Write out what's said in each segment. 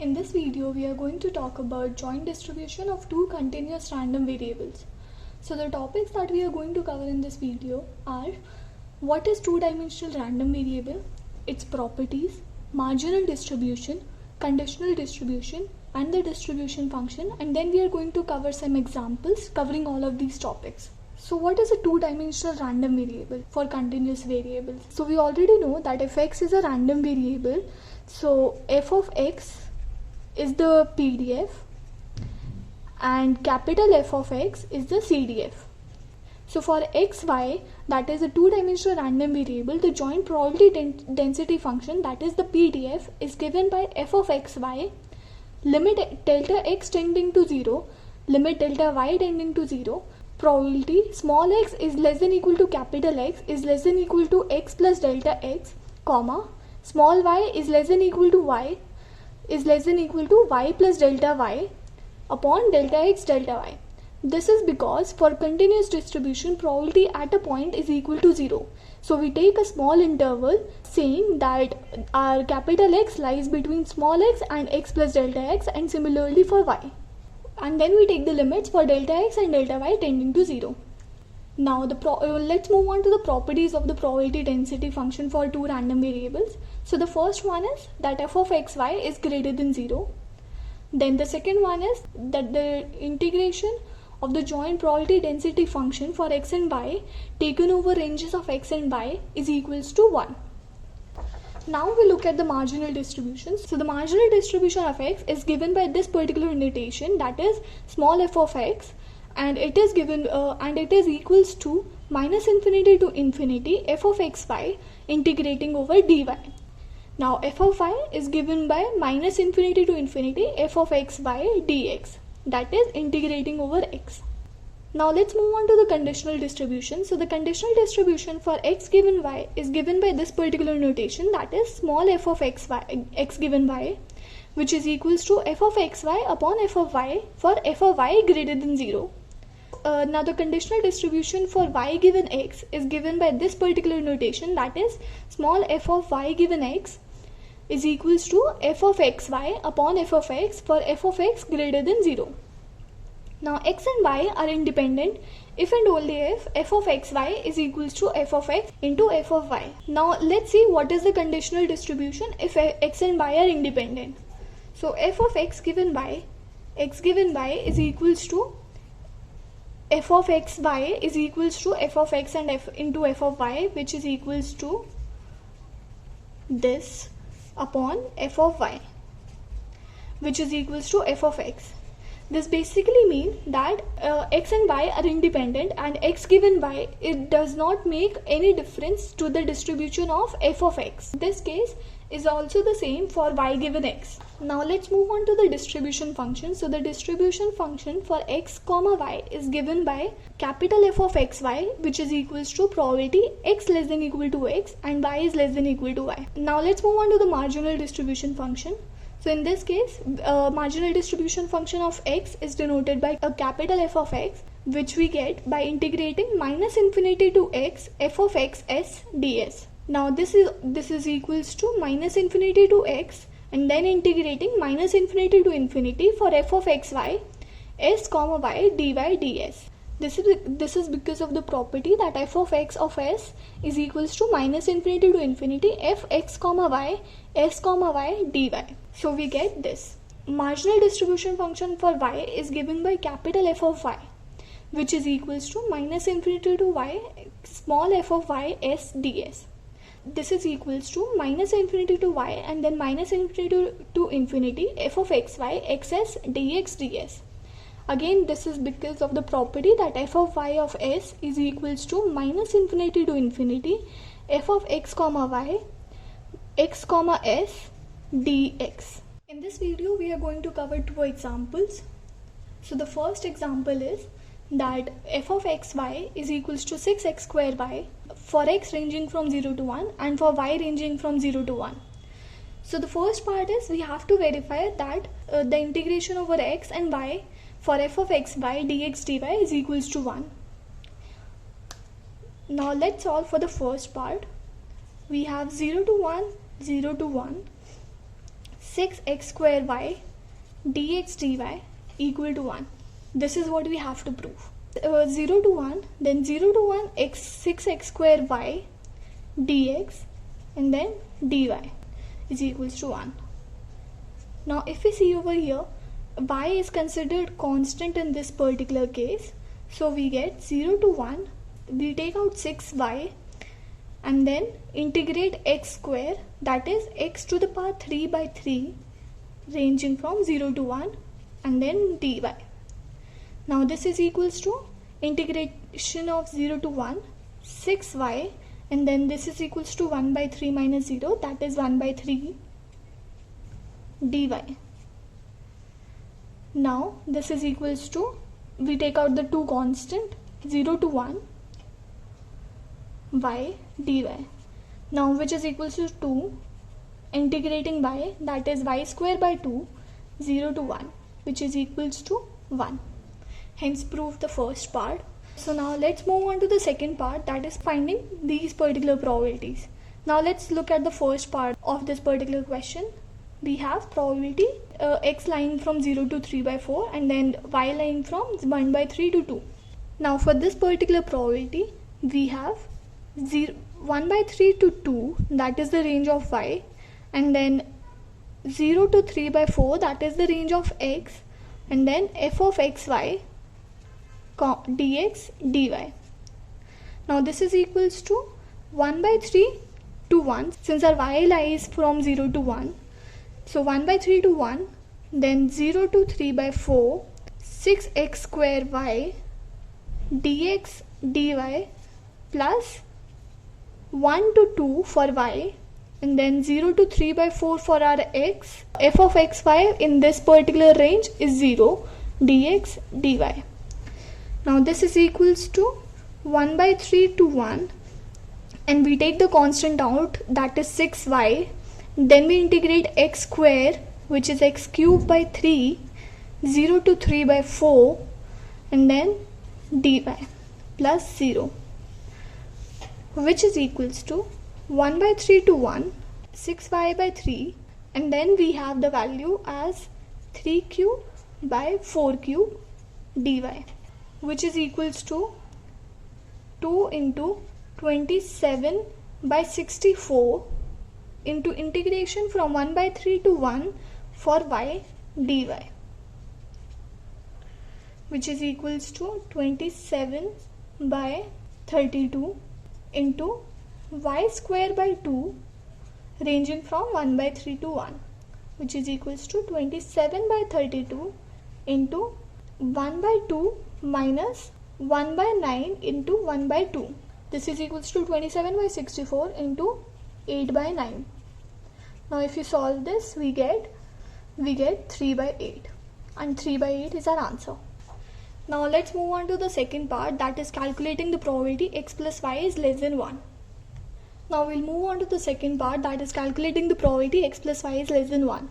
In this video, we are going to talk about joint distribution of two continuous random variables. So the topics that we are going to cover in this video are what is two-dimensional random variable, its properties, marginal distribution, conditional distribution, and the distribution function, and then we are going to cover some examples covering all of these topics. So what is a two-dimensional random variable for continuous variables? So we already know that if x is a random variable, so f of x is the PDF and capital F of x is the CDF. So for xy, that is a two-dimensional random variable, the joint probability density function, that is the PDF, is given by f of xy, limit delta x tending to 0, limit delta y tending to 0, probability small x is less than equal to capital X is less than equal to x plus delta x, comma, small y is less than equal to y is less than equal to y plus delta y upon delta x delta y. This is because for continuous distribution, probability at a point is equal to 0. So we take a small interval saying that our capital X lies between small x and x plus delta x, and similarly for y. And then we take the limits for delta x and delta y tending to 0. Now let's move on to the properties of the probability density function for two random variables. So the first one is that f of xy is greater than 0. Then the second one is that the integration of the joint probability density function for x and y taken over ranges of x and y is equals to 1. Now we look at the marginal distribution. So the marginal distribution of x is given by this particular notation, that is small f of x, and it is given and it is equals to minus infinity to infinity f of xy integrating over dy. Now f of y is given by minus infinity to infinity f of xy dx, that is integrating over x. Now let's move on to the conditional distribution. So the conditional distribution for x given y is given by this particular notation, that is small f of xy x given y, which is equals to f of xy upon f of y for f of y greater than 0. Now the conditional distribution for y given x is given by this particular notation, that is small f of y given x is equals to f of xy upon f of x for f of x greater than 0. Now x and y are independent if and only if f of xy is equals to f of x into f of y. Now let's see what is the conditional distribution if x and y are independent. So f of x given y is equals to f of xy is equals to f of x and f into f of y, which is equals to this upon f of y, which is equals to f of x. This basically means that x and y are independent, and x given y, it does not make any difference to the distribution of f of x. This case is also the same for y given x. Now let's move on to the distribution function. So the distribution function for x comma y is given by capital F of xy, which is equals to probability x less than equal to x and y is less than equal to y. Now let's move on to the marginal distribution function. So in this case, marginal distribution function of x is denoted by a capital F of x, which we get by integrating minus infinity to x f of x s ds. Now this is equals to minus infinity to x and then integrating minus infinity to infinity for f of xy s comma y dy ds. This is because of the property that f of x of s is equals to minus infinity to infinity f x comma y s comma y dy. So we get this. Marginal distribution function for y is given by capital F of y, which is equals to minus infinity to y small f of y s ds. This is equals to minus infinity to y and then minus infinity to infinity f of xy xs dx ds. Again, this is because of the property that f of y of s is equals to minus infinity to infinity f of x comma y x comma s dx. In this video, we are going to cover two examples. So the first example is that f of xy is equals to 6x square y for x ranging from 0 to 1 and for y ranging from 0 to 1. So the first part is we have to verify that the integration over x and y for f of xy dx dy is equals to 1. Now let's solve for the first part. We have 0 to 1, 0 to 1, 6x square y dx dy equal to 1. This is what we have to prove. 0 to 1, then 0 to 1 6x square y dx and then dy is equals to 1. Now if we see over here, y is considered constant in this particular case, so we get 0 to 1, we take out 6y and then integrate x square, that is x to the power 3 by 3 ranging from 0 to 1 and then dy. Now this is equals to integration of 0 to 1 6y and then this is equals to 1 by 3 minus 0, that is 1 by 3 dy. Now this is equals to, we take out the two constant 0 to 1 y dy. Now which is equals to 2 integrating y, that is y square by 2 0 to 1 which is equals to 1. Hence prove the first part. So now let's move on to the second part, that is finding these particular probabilities. Now let's look at the first part of this particular question. We have probability x lying from 0 to 3 by 4 and then y lying from 1 by 3 to 2. Now for this particular probability we have 1 by 3 to 2, that is the range of y, and then 0 to 3 by 4, that is the range of x, and then f of xy dx dy. Now this is equals to 1 by 3 to 1, since our y lies from 0 to 1, so 1 by 3 to 1, then 0 to 3 by 4 6x square y dx dy plus 1 to 2 for y and then 0 to 3 by 4 for our x. F of xy in this particular range is 0 dx dy. Now this is equals to 1 by 3 to 1 and we take the constant out, that is 6y, then we integrate x square which is x cube by 3 0 to 3 by 4 and then dy plus 0 which is equals to 1 by 3 to 1 6y by 3 and then we have the value as 3 cube by 4 cube dy which is equals to 2 into 27 by 64 into integration from 1 by 3 to 1 for y dy which is equals to 27 by 32 into y square by 2 ranging from 1 by 3 to 1 which is equals to 27 by 32 into 1 by 2 minus 1 by 9 into 1 by 2. This is equals to 27 by 64 into 8 by 9. Now if you solve this we get 3 by 8 and 3 by 8 is our answer. Now let's move on to the second part, that is calculating the probability x plus y is less than 1. Now we'll move on to the second part, that is calculating the probability x plus y is less than 1.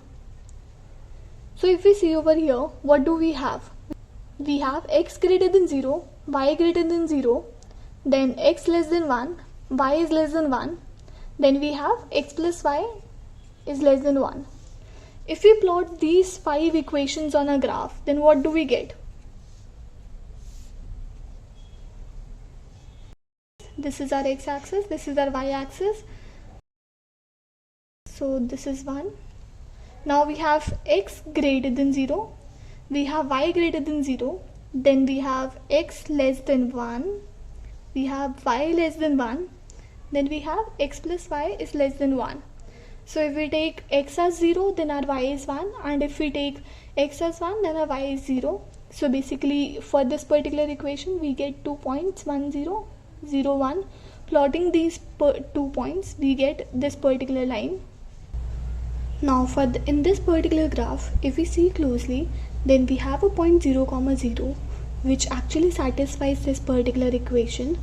So if we see over here, what do we have? We have x greater than 0, y greater than 0, then x less than 1, y is less than 1, then we have x plus y is less than 1. If we plot these 5 equations on a graph, then what do we get? This is our x-axis, this is our y-axis. So this is 1. Now we have x greater than 0, we have y greater than 0, then we have x less than 1, we have y less than 1, then we have x plus y is less than 1. So if we take x as 0, then our y is 1, and if we take x as 1, then our y is 0. So basically for this particular equation we get 2 points 1 0 0 1. Plotting these 2 points we get this particular line. Now in this particular graph, if we see closely, then we have a point 0 comma 0 which actually satisfies this particular equation,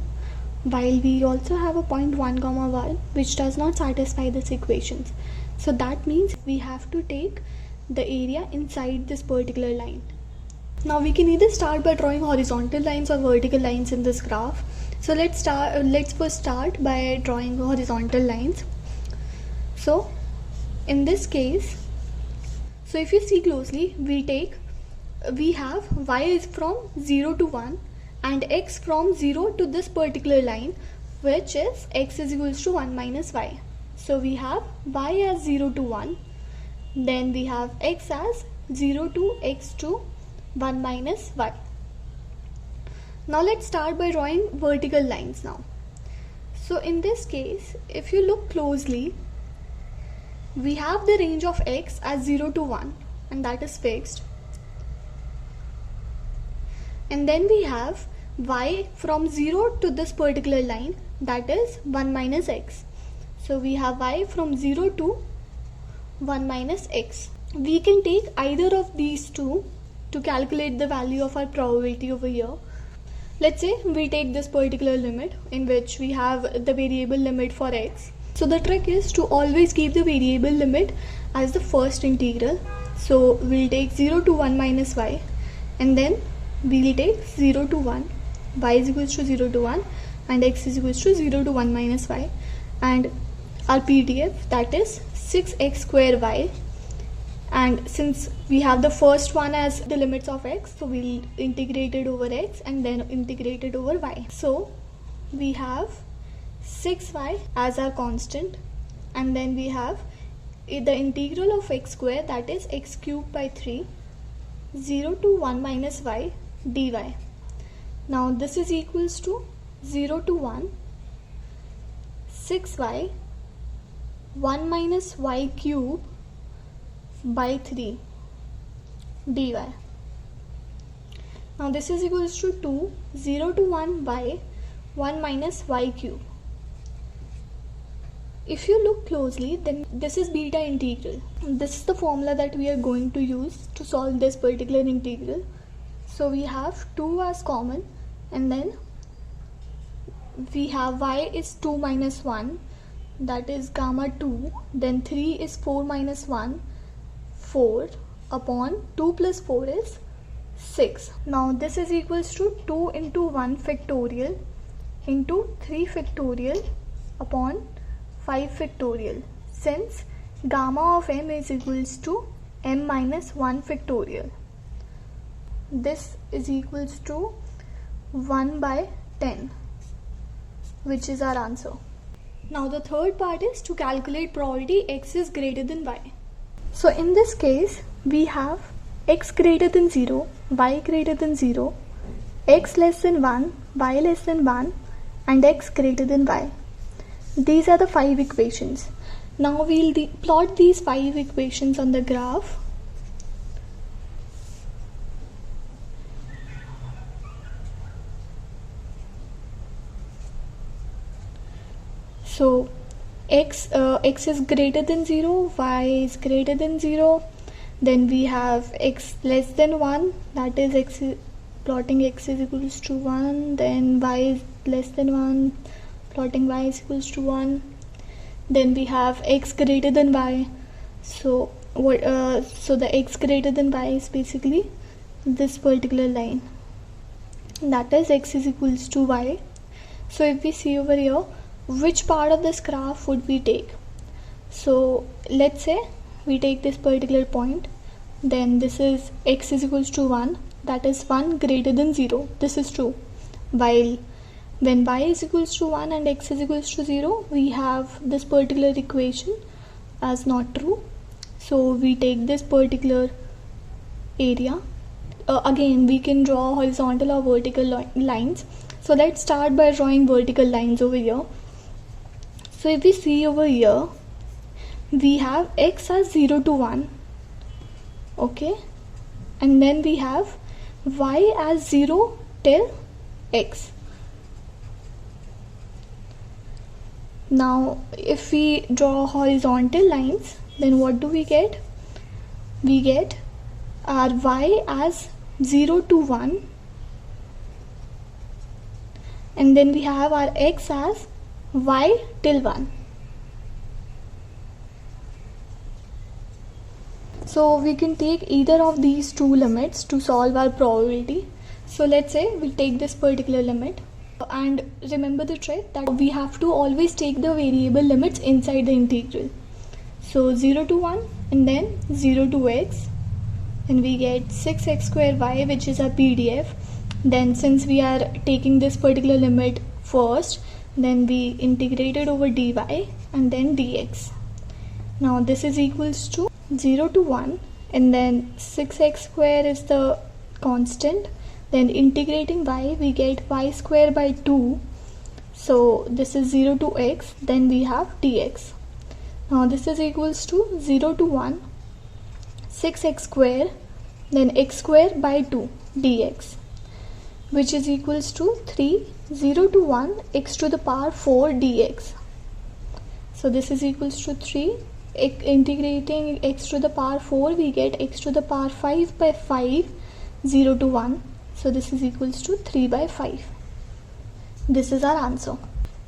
while we also have a point 1 comma 1 which does not satisfy this equations. So that means we have to take the area inside this particular line. Now we can either start by drawing horizontal lines or vertical lines in this graph. So let's first start by drawing horizontal lines. So in this case So if you see closely, we have y is from 0 to 1 and x from 0 to this particular line, which is x is equals to 1 minus y. So we have y as 0 to 1, then we have x as 0 to x to 1 minus y. Now let's start by drawing vertical lines now. So in this case, if you look closely, we have the range of x as 0 to 1 and that is fixed. And then we have y from 0 to this particular line, that is 1 minus x. So we have y from 0 to 1 minus x. We can take either of these two to calculate the value of our probability over here. Let's say we take this particular limit in which we have the variable limit for x. So the trick is to always keep the variable limit as the first integral. So we'll take 0 to 1 minus y, and then we'll take 0 to 1, y is equals to 0 to 1 and x is equals to 0 to 1 minus y, and our PDF, that is 6x square y. And since we have the first one as the limits of x, so we'll integrate it over x and then integrate it over y. So we have 6y as our constant, and then we have the integral of x square, that is x cubed by 3, 0 to 1 minus y dy. Now this is equals to 0 to 1, 6y 1 minus y cube by 3 dy. Now this is equals to 2, 0 to 1 by 1 minus y cube. If you look closely, then this is beta integral. This is the formula that we are going to use to solve this particular integral. So we have 2 as common, and then we have y is 2 minus 1, that is gamma 2, then 3 is 4 minus 1, 4 upon 2 plus 4 is 6. Now this is equals to 2 into 1 factorial into 3 factorial upon 5 factorial, since gamma of m is equals to m minus 1 factorial. This is equals to 1 by 10, which is our answer. Now the third part is to calculate probability x is greater than y. So in this case, we have x greater than 0, y greater than 0, x less than 1, y less than 1, and x greater than y. These are the 5 equations. Now we'll plot these 5 equations on the graph. So x is greater than 0, y is greater than 0, then we have x less than 1, that is plotting x is equals to 1, then y is less than 1, plotting y is equals to 1, then we have x greater than y. So the x greater than y is basically this particular line, that is x is equals to y. So if we see over here, which part of this graph would we take? So let's say we take this particular point, then this is x is equals to 1, that is 1 greater than 0, this is true, while when y is equals to 1 and x is equals to 0, we have this particular equation as not true. So we take this particular area. Again, we can draw horizontal or vertical lines. So let's start by drawing vertical lines over here. So if we see over here, we have x as 0 to 1, okay, and then we have y as 0 till x. Now if we draw horizontal lines, then what do we get? We get our y as 0 to 1, and then we have our x as y till 1. So we can take either of these two limits to solve our probability. So let's say we take this particular limit, and remember the trick that we have to always take the variable limits inside the integral. So 0 to 1 and then 0 to x, and we get 6x square y, which is our PDF. Then since we are taking this particular limit first, then we integrate it over dy and then dx. Now this is equals to 0 to 1, and then 6x square is the constant. Then integrating y, we get y square by 2. So this is 0 to x, then we have dx. Now this is equals to 0 to 1, 6x square, then x square by 2 dx, which is equals to 3, 0 to 1, x to the power 4 dx. So this is equals to 3, integrating x to the power 4, we get x to the power 5 by 5, 0 to 1. So this is equals to 3 by 5. This is our answer.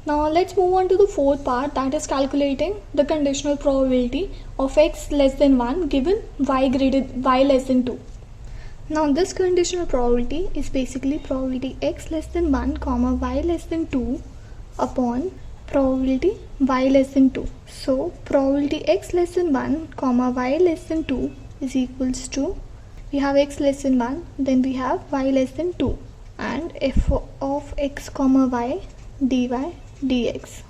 Now let's move on to the fourth part, that is calculating the conditional probability of x less than 1 given y less than 2. Now this conditional probability is basically probability x less than 1 comma y less than 2 upon probability y less than 2. So probability x less than 1 comma y less than 2 is equals to, we have x less than 1, then we have y less than 2, and f of x comma y dy dx.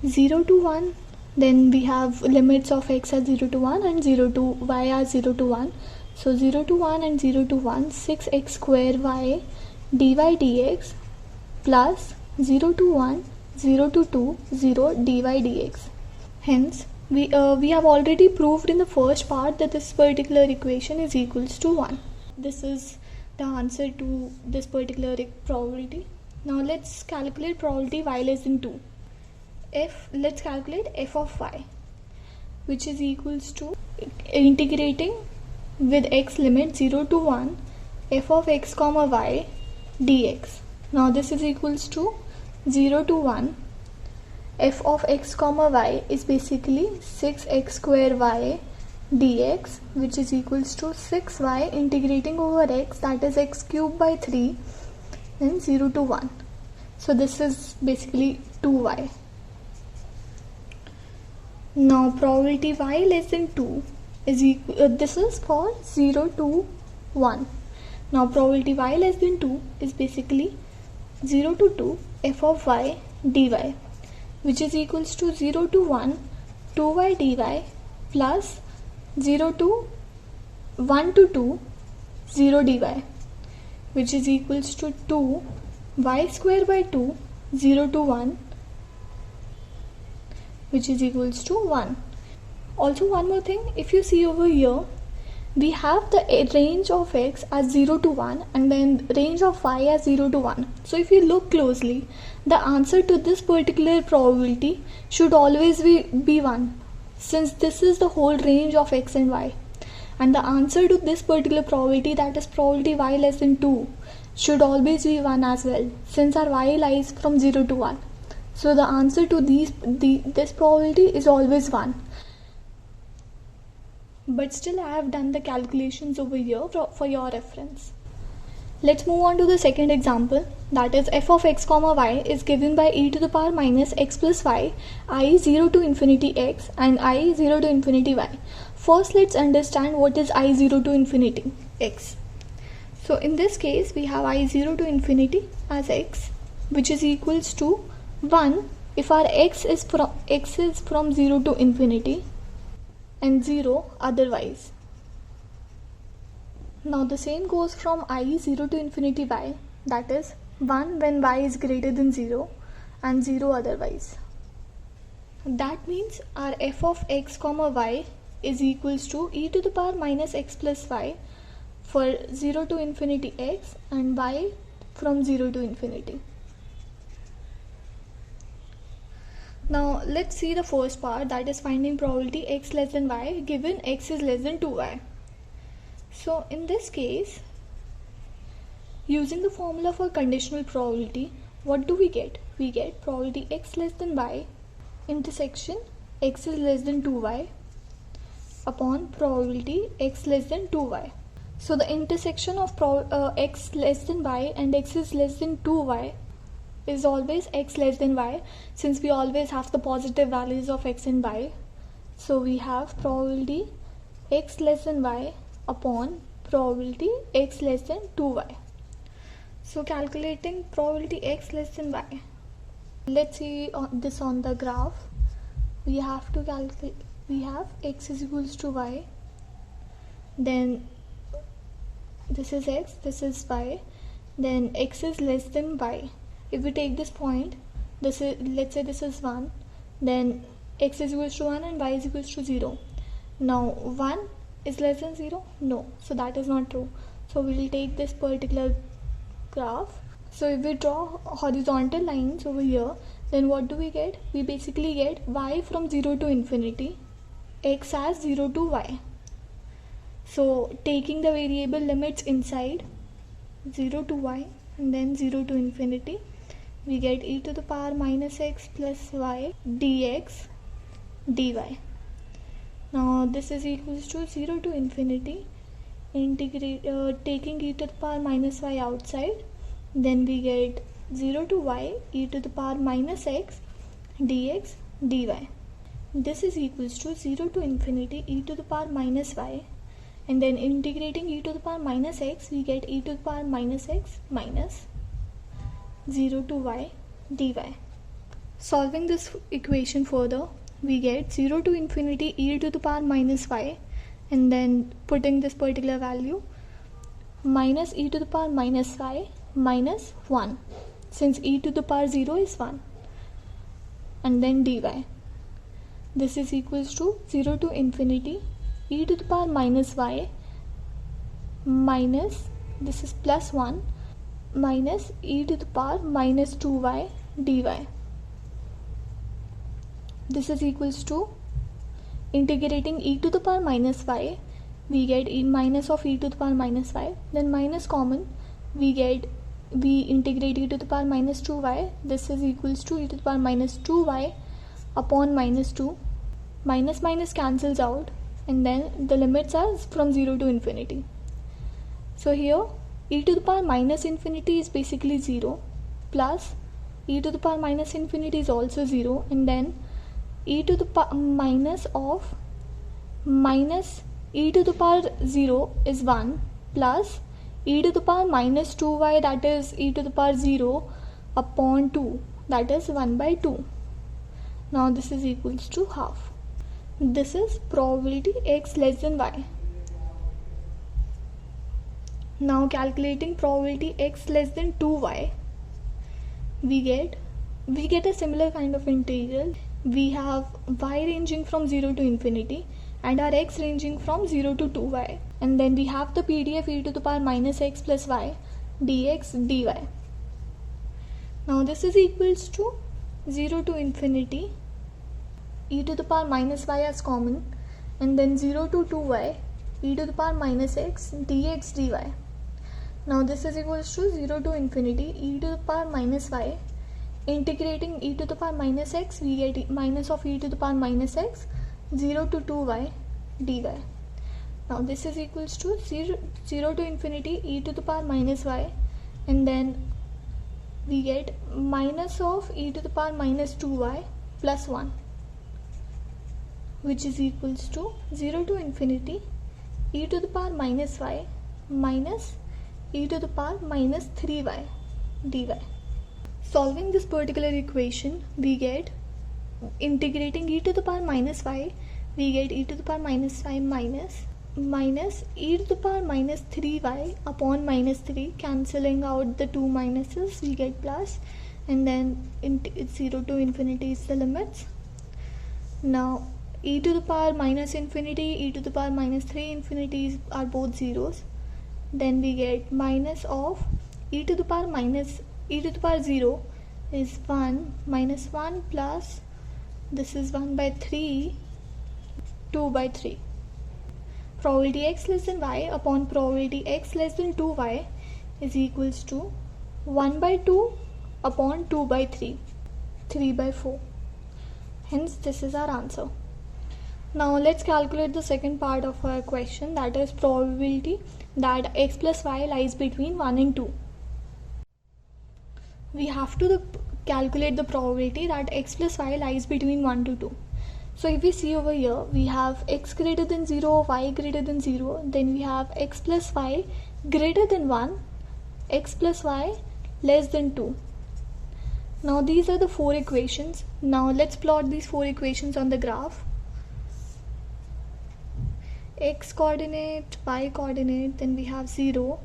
0 to 1, then we have limits of x as 0 to 1 and 0 to y as 0 to 1. So 0 to 1 and 0 to 1, 6x square y dy dx plus 0 to 1, 0 to 2, 0 dy dx. Hence, we have already proved in the first part that this particular equation is equals to 1. This is the answer to this particular probability. Now let's calculate probability y less than 2. Let's calculate f of y, which is equals to integrating with x limit 0 to 1 f of x comma y dx. Now this is equals to 0 to 1 f of x comma y is basically 6x square y dx, which is equals to 6y integrating over x, that is x cubed by 3, then 0 to 1. So this is basically 2y. Now probability y less than 2 is this is for 0 to 1. Now probability y less than 2 is basically 0 to 2 f of y dy, which is equals to 0 to 1 2y dy plus 0 to 1 to 2 0 dy, which is equals to 2 y square by 2 0 to 1, which is equals to 1. Also one more thing, if you see over here, we have the range of x as 0 to 1 and then range of y as 0 to 1. So if you look closely, the answer to this particular probability should always be 1, since this is the whole range of x and y. And the answer to this particular probability, that is probability y less than 2, should always be 1 as well, since our y lies from 0 to 1. So the answer to this probability is always 1. But still I have done the calculations over here for your reference. Let's move on to the second example, that is f of x comma y is given by e to the power minus x plus y, I 0 to infinity x and I 0 to infinity y. First let's understand what is I 0 to infinity x. So in this case we have I 0 to infinity as x, which is equals to 1 if our x is from 0 to infinity and 0 otherwise. Now the same goes from I 0 to infinity y, that is 1 when y is greater than 0 and 0 otherwise. That means our f of x comma y is equals to e to the power minus x plus y for 0 to infinity x and y from 0 to infinity. Now let's see the first part, that is finding probability x less than y given x is less than 2y. So in this case, using the formula for conditional probability, what do we get? We get probability x less than y intersection x is less than 2y upon probability x less than 2y. So the intersection of x less than y and x is less than 2y is always x less than y, since we always have the positive values of x and y. So we have probability x less than y upon probability x less than 2y. So calculating probability x less than y. Let's see this on the graph. We have to calculate, we have x is equals to y, then this is x, this is y, then x is less than y. If we take this point, this is, let's say this is 1, then x is equals to 1 and y is equals to 0. Now 1 is less than 0? No, so that is not true. So we will take this particular graph. So if we draw horizontal lines over here, then what do we get? We basically get y from 0 to infinity, x as 0 to y. So taking the variable limits inside 0 to y and then 0 to infinity, we get e to the power minus x plus y dx dy. Now this is equals to 0 to infinity, integrate taking e to the power minus y outside, then we get 0 to y e to the power minus x dx dy. This is equals to 0 to infinity e to the power minus y, and then integrating e to the power minus x, we get e to the power minus x minus 0 to y dy. Solving this equation further, we get 0 to infinity e to the power minus y, and then putting this particular value minus e to the power minus y minus 1, since e to the power 0 is 1, and then dy. This is equals to 0 to infinity e to the power minus y minus, this is plus 1, minus e to the power minus 2y dy. This is equals to integrating e to the power minus y, we get e minus of e to the power minus y, then minus common, we integrate e to the power minus 2y, this is equals to e to the power minus 2y upon minus 2, minus minus cancels out, and then the limits are from 0 to infinity. So here e to the power minus infinity is basically 0, plus e to the power minus infinity is also 0, and then e to the power minus of minus e to the power 0 is 1, plus e to the power minus 2y, that is e to the power 0 upon 2, that is 1 by 2. Now this is equals to half. This is probability x less than y. Now calculating probability x less than 2y, we get a similar kind of integral. We have y ranging from 0 to infinity and our x ranging from 0 to 2y, and then we have the PDF e to the power minus x plus y dx dy. Now this is equals to 0 to infinity e to the power minus y as common, and then 0 to 2y e to the power minus x dx dy. Now this is equals to 0 to infinity e to the power minus y, integrating e to the power minus x, we get minus of e to the power minus x 0 to 2y dy. Now this is equals to 0 to infinity e to the power minus y, and then we get minus of e to the power minus 2y plus 1, which is equals to 0 to infinity e to the power minus y minus e to the power minus 3y dy. Solving this particular equation, we get integrating e to the power minus y, we get e to the power minus y minus e to the power minus 3y upon minus 3, cancelling out the two minuses, we get plus, and then 0 to infinity is the limits. Now e to the power minus infinity, e to the power minus 3 infinities are both zeros. Then we get minus of e to the power minus e to the power 0 is 1 minus 1 plus, this is 1 by 3, 2 by 3. Probability x less than y upon probability x less than 2y is equals to 1 by 2 upon 2 by 3, 3 by 4. Hence this is our answer. Now let's calculate the second part of our question, that is probability that x plus y lies between 1 and 2. We have to calculate the probability that x plus y lies between 1 to 2. So if we see over here, we have x greater than 0, y greater than 0, then we have x plus y greater than 1, x plus y less than 2. Now these are the 4 equations. Now let's plot these 4 equations on the graph. X coordinate, y coordinate, then we have 0,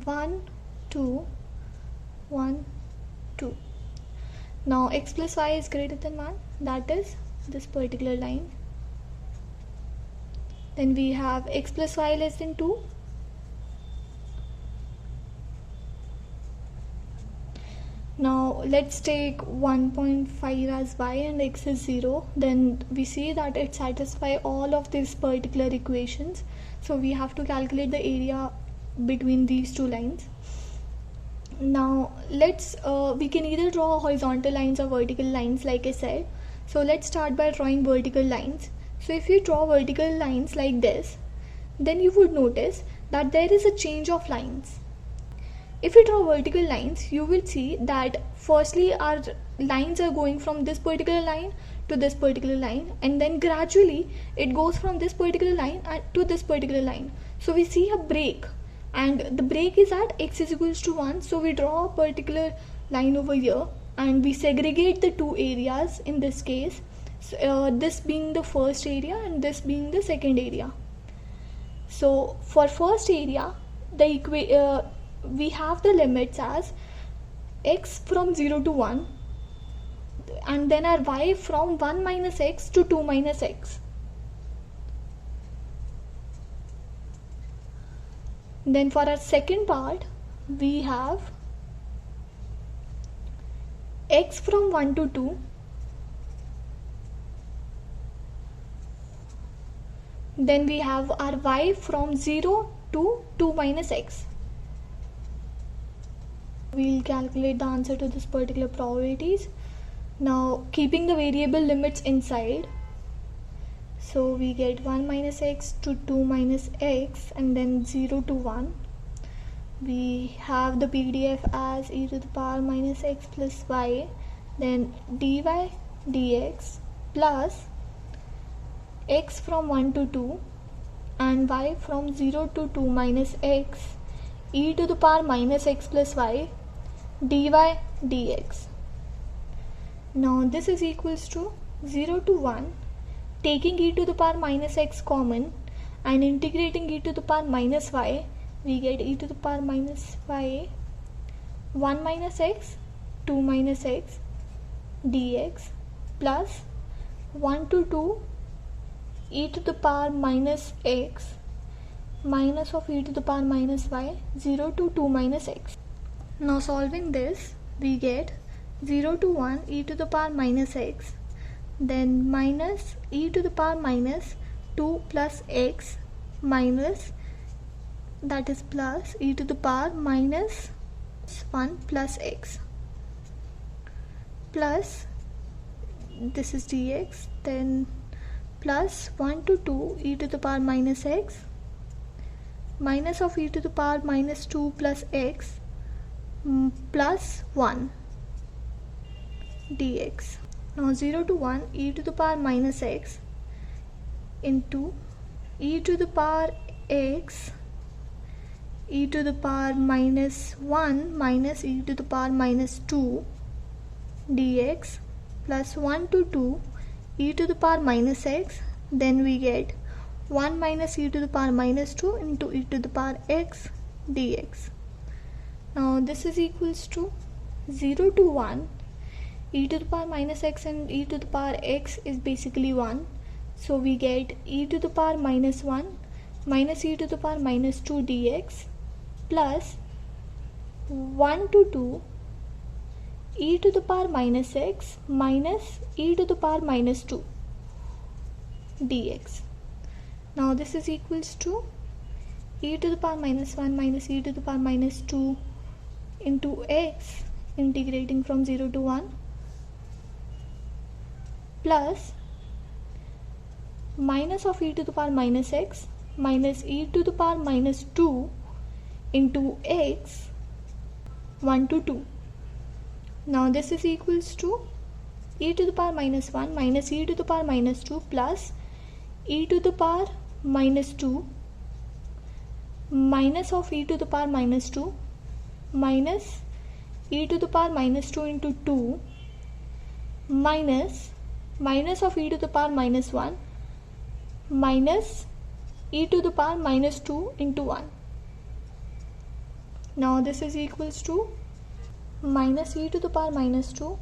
1, 2, 1, 2. Now x plus y is greater than 1, that is this particular line. Then we have x plus y less than 2. Now let's take 1.5 as y and x is 0. Then we see that it satisfies all of these particular equations. So we have to calculate the area between these two lines. Now we can either draw horizontal lines or vertical lines like I said. So let's start by drawing vertical lines. So if you draw vertical lines like this, then you would notice that there is a change of lines. If you draw vertical lines, you will see that firstly our lines are going from this particular line to this particular line, and then gradually it goes from this particular line to this particular line. So we see a break, and the break is at x is equals to 1. So we draw a particular line over here and we segregate the two areas in this case, this being the first area and this being the second area. So for first area, we have the limits as x from 0 to 1, and then our y from 1 minus x to 2 minus x. Then for our second part, we have x from 1 to 2, then we have our y from 0 to 2 minus x. We'll calculate the answer to this particular probabilities. Now keeping the variable limits inside, so we get 1 minus x to 2 minus x, and then 0 to 1. We have the PDF as e to the power minus x plus y, then dy dx plus x from 1 to 2 and y from 0 to 2 minus x e to the power minus x plus y dy dx. Now this is equals to 0 to 1, taking e to the power minus x common and integrating e to the power minus y, we get e to the power minus y 1 minus x 2 minus x dx plus 1 to 2 e to the power minus x minus of e to the power minus y 0 to 2 minus x. Now solving this, we get 0 to 1 e to the power minus x, then minus e to the power minus 2 plus x minus, that is plus e to the power minus 1 plus x, plus this is dx, then plus 1 to 2 e to the power minus x minus of e to the power minus 2 plus x plus 1 dx. Now 0 to 1 e to the power minus x into e to the power x e to the power minus 1 minus e to the power minus 2 dx plus 1 to 2 e to the power minus x, then we get 1 minus e to the power minus 2 into e to the power x dx. Now this is equals to 0 to 1, e to the power minus x and e to the power x is basically 1. So we get e to the power minus 1 minus e to the power minus 2 dx plus 1 to 2 e to the power minus x minus e to the power minus 2 dx. Now this is equals to e to the power minus 1 minus e to the power minus 2 into x integrating from 0 to 1 plus minus of e to the power minus x minus e to the power minus 2 into x 1 to 2. Now this is equals to e to the power minus 1 minus e to the power minus 2 plus e to the power minus 2 minus of e to the power minus 2 minus e to the power minus 2 into 2 minus of e to the power minus 1 minus e to the power minus 2 into 1. Now this is equals to minus e to the power minus 2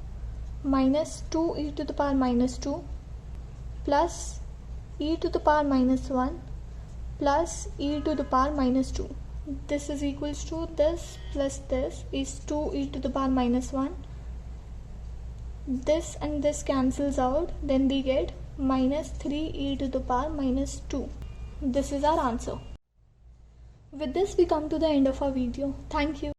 minus 2 e to the power minus 2 plus e to the power minus 1 plus e to the power minus 2. This is equals to this plus this is 2 e to the power minus 1. This and this cancels out, then we get minus 3 e to the power minus 2. This is our answer. With this we come to the end of our video. Thank you.